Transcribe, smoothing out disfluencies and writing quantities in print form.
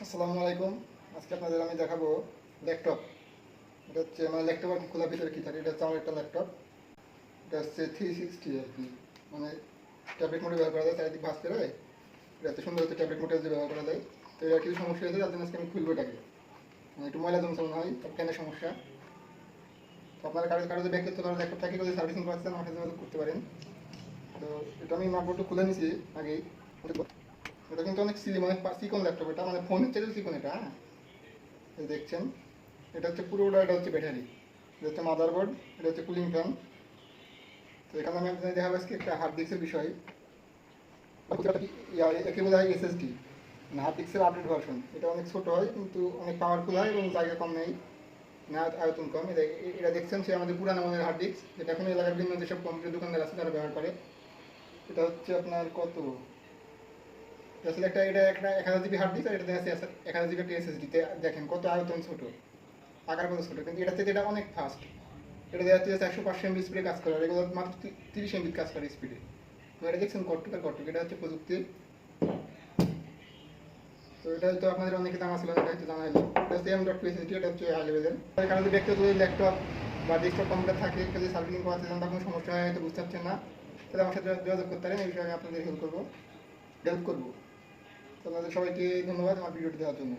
আসসালামু আলাইকুম। আজকে আপনাদের আমি দেখাবো ল্যাপটপ। এটা হচ্ছে মানে ল্যাপটপ আর কি খোলার ভিতরে কী থাকে। এটা হচ্ছে আমার একটা ল্যাপটপ। এটা হচ্ছে 360 আর কি, মানে ট্যাবলেট মোডে ব্যবহার করা যায়, চারিদিক ভাঁজ করে এটা এত সুন্দর হচ্ছে ট্যাবলেট মোডে যে ব্যবহার করা যায়। তো এর কিছু সমস্যা হয়েছে, যার জন্য আজকে আমি খুলবো এটাকে। মানে একটু ময়লা জমজম হয়, ফ্যানের সমস্যা। তো আপনারা কারো কারো যে ব্যক্তিত্ব কারো ল্যাপটপ থাকে, যদি সার্ভিসিং করছেন আমার সাথে যোগাযোগ করতে পারেন। তো এটা আমি মাপটা খুলে নিয়েছি আগেই। এটা কিন্তু অনেক সিলি, মানে চিকন ল্যাপটপ। এটা মানে ফোনের চেয়ে চিকন এটা, হ্যাঁ। এই দেখছেন, এটা হচ্ছে পুরোটা, এটা হচ্ছে ব্যাটারি, এটা হচ্ছে মাদারবোর্ড, এটা হচ্ছে কুলিং ফ্যান। তো এখানে আমি আপনাদের দেখাবো আজকে একটা হার্ড ডিস্কের বিষয়। একে বলা হয় এসএসডি, মানে হার্ড ডিস্কের আপডেট ভার্সন। এটা অনেক ছোট হয় কিন্তু অনেক পাওয়ারফুল হয় এবং জায়গা কম নেই, না আয়তন কম। এটা দেখছেন সে আমাদের পুরানো মনের হার্ড ডিস্ক, যেটা এখন এলাকার বিভিন্ন যেসব কম্পিউটার দোকানদার আছে তারা ব্যবহার করে। এটা হচ্ছে আপনার কত, আসলে এটা একটা 1000 জিবি হার্ড ডিস্ক, আর এটা দেখা যাচ্ছে 1000 জিবি একটা এসএসডিতে। দেখেন কত আয়তন ছোট, আকার কত ছোট, কিন্তু এটার থেকে এটা অনেক ফাস্ট। এটা দেখা যাচ্ছে 100-500 MB স্পিডে কাজ করে, আর এগুলো মাত্র 30 MB কাজ করে স্পিডে। তো এটা দেখছেন কট্টুক আর কট্টুক, এটা হচ্ছে প্রযুক্তির। তো এটা হয়তো আপনাদের অনেকে জানা ছিল, এটা হয়তো জানা হলো। এটা হচ্ছে M.2 এটা হচ্ছে হাই লেভেলের। কারণ যদি ব্যক্তিগত ল্যাপটপ বা ডেস্কটপ কম্পিউটার থাকে, যদি সার্ভিসিং করাতে চান বা কোনো সমস্যা হয় হয়তো বুঝতে পারছেন না, তাহলে আমার সাথে যোগাযোগ করতে পারেন। এই বিষয়ে আমি আপনাদের হেল্প করবো। তো আপনাদের সবাইকে ধন্যবাদ আমার ভিডিওটি দেওয়ার জন্য।